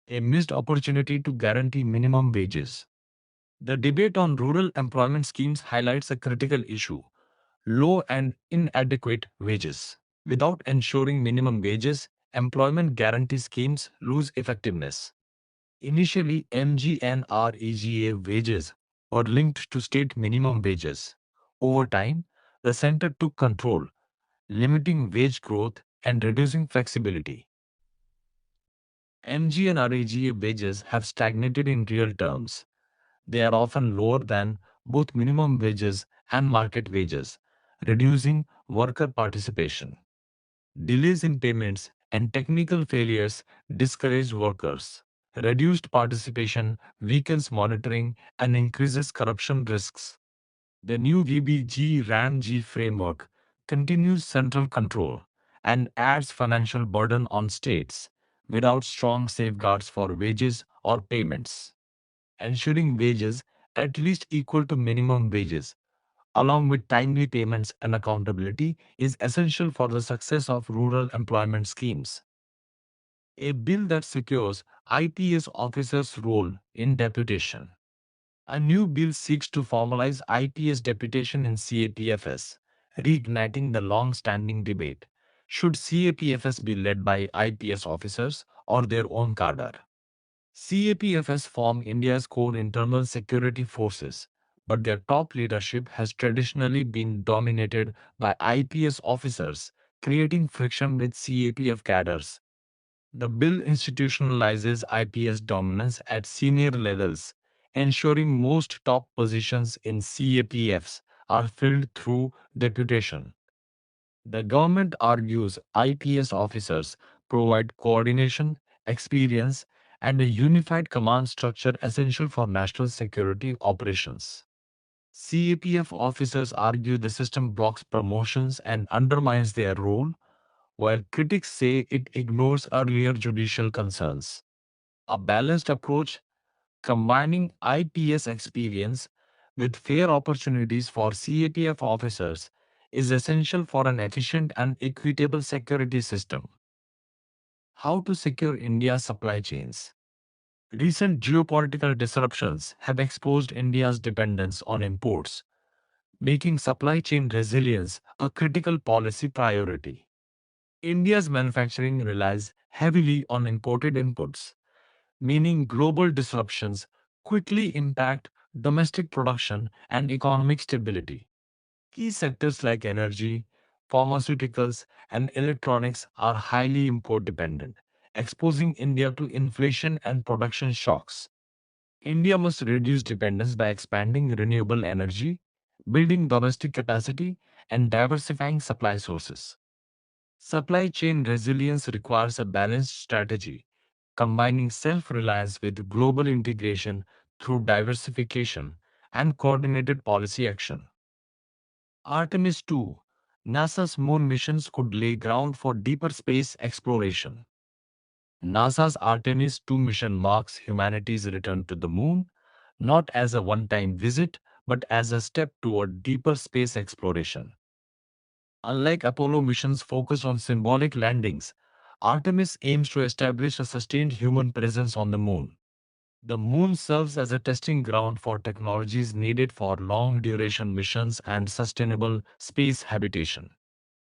A missed opportunity to guarantee minimum wages. The debate on rural employment schemes highlights a critical issue: low and inadequate wages. Without ensuring minimum wages, employment guarantee schemes lose effectiveness. Initially, MGNREGA wages were linked to state minimum wages. Over time, the center took control, limiting wage growth and reducing flexibility. MGNREGA wages have stagnated in real terms. They are often lower than both minimum wages and market wages, reducing worker participation. Delays in payments and technical failures discourage workers. Reduced participation weakens monitoring and increases corruption risks. The new VBG RAN-G framework continues central control and adds financial burden on states without strong safeguards for wages or payments. Ensuring wages at least equal to minimum wages, along with timely payments and accountability, is essential for the success of rural employment schemes. A bill that secures IPS officers' role in deputation. A new bill seeks to formalize IPS deputation in CAPFS, reigniting the long-standing debate. Should CAPFS be led by IPS officers or their own cadre? CAPFS form India's core internal security forces, but their top leadership has traditionally been dominated by IPS officers, creating friction with CAPF cadres. The bill institutionalizes IPS dominance at senior levels, ensuring most top positions in CAPFs are filled through deputation. The government argues IPS officers provide coordination, experience, and a unified command structure essential for national security operations. CAPF officers argue the system blocks promotions and undermines their role, while critics say it ignores earlier judicial concerns. A balanced approach, combining IPS experience with fair opportunities for CAPF officers, is essential for an efficient and equitable security system. How to secure India's supply chains? Recent geopolitical disruptions have exposed India's dependence on imports, making supply chain resilience a critical policy priority. India's manufacturing relies heavily on imported inputs, meaning global disruptions quickly impact domestic production and economic stability. Key sectors like energy, pharmaceuticals, and electronics are highly import dependent, exposing India to inflation and production shocks. India must reduce dependence by expanding renewable energy, building domestic capacity, and diversifying supply sources. Supply chain resilience requires a balanced strategy, combining self reliance with global integration through diversification and coordinated policy action. Artemis 2, NASA's moon missions could lay ground for deeper space exploration. NASA's Artemis 2 mission marks humanity's return to the moon, not as a one time visit, but as a step toward deeper space exploration. Unlike Apollo missions focused on symbolic landings, Artemis aims to establish a sustained human presence on the moon. The moon serves as a testing ground for technologies needed for long duration missions and sustainable space habitation.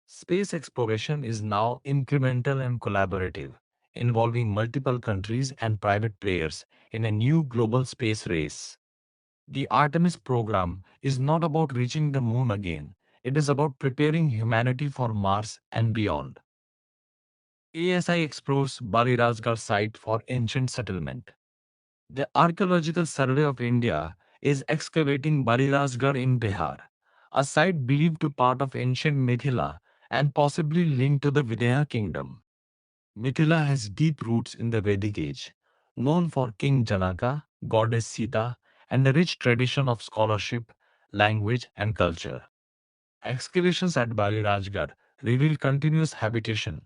Space exploration is now incremental and collaborative, involving multiple countries and private players in a new global space race. The Artemis program is not about reaching the moon again, it is about preparing humanity for Mars and beyond. ASI explores Balirajgarh site for ancient settlement. The Archaeological Survey of India is excavating Balirajgarh in Bihar, a site believed to be part of ancient Mithila and possibly linked to the Vidya kingdom. Mithila has deep roots in the Vedic age, known for King Janaka, goddess Sita, and a rich tradition of scholarship, language, and culture. Excavations at Balirajgarh reveal continuous habitation,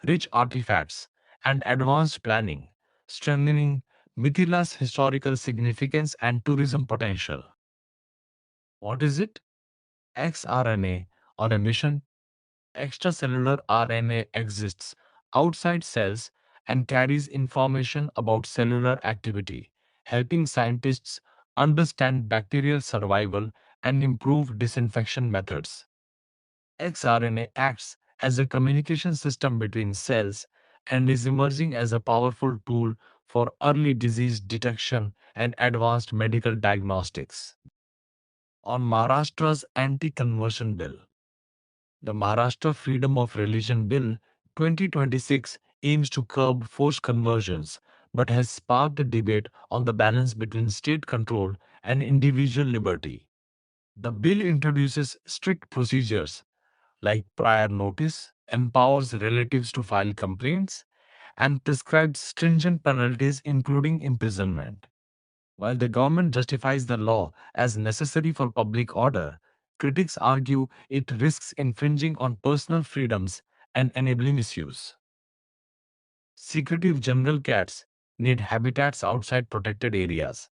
rich artifacts, and advanced planning, strengthening Mithila's historical significance and tourism potential. What is it? XRNA on a mission. Extracellular RNA exists outside cells and carries information about cellular activity, helping scientists understand bacterial survival and improve disinfection methods. XRNA acts as a communication system between cells and is emerging as a powerful tool for early disease detection and advanced medical diagnostics. On Maharashtra's anti-conversion bill, the Maharashtra Freedom of Religion Bill 2026 aims to curb forced conversions, but has sparked a debate on the balance between state control and individual liberty. The bill introduces strict procedures like prior notice, empowers relatives to file complaints, and prescribes stringent penalties, including imprisonment. While the government justifies the law as necessary for public order, critics argue it risks infringing on personal freedoms and enabling misuse. Secretive jungle cats need habitats outside protected areas.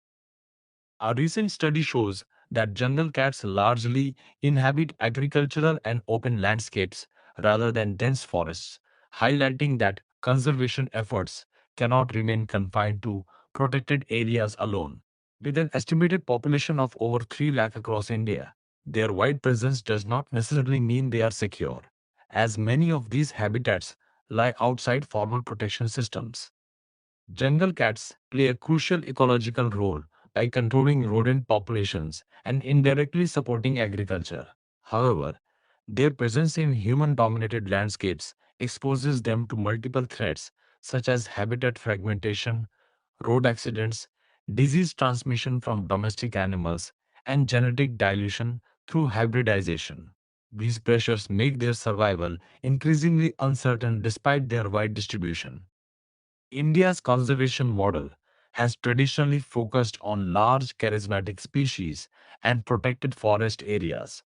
A recent study shows that jungle cats largely inhabit agricultural and open landscapes rather than dense forests, highlighting that conservation efforts cannot remain confined to protected areas alone. With an estimated population of over 3 lakh across India, their wide presence does not necessarily mean they are secure, as many of these habitats lie outside formal protection systems. Jungle cats play a crucial ecological role by controlling rodent populations and indirectly supporting agriculture. However, their presence in human dominated landscapes exposes them to multiple threats such as habitat fragmentation, road accidents, disease transmission from domestic animals, and genetic dilution through hybridization. These pressures make their survival increasingly uncertain despite their wide distribution. India's conservation model has traditionally focused on large charismatic species and protected forest areas,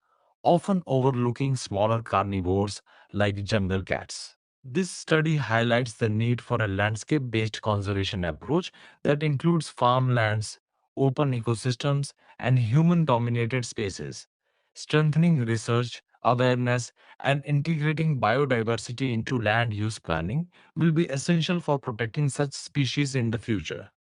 often overlooking smaller carnivores like jungle cats. This study highlights the need for a landscape-based conservation approach that includes farmlands, open ecosystems, and human-dominated spaces, strengthening research, awareness, and integrating biodiversity into land use planning will be essential for protecting such species in the future.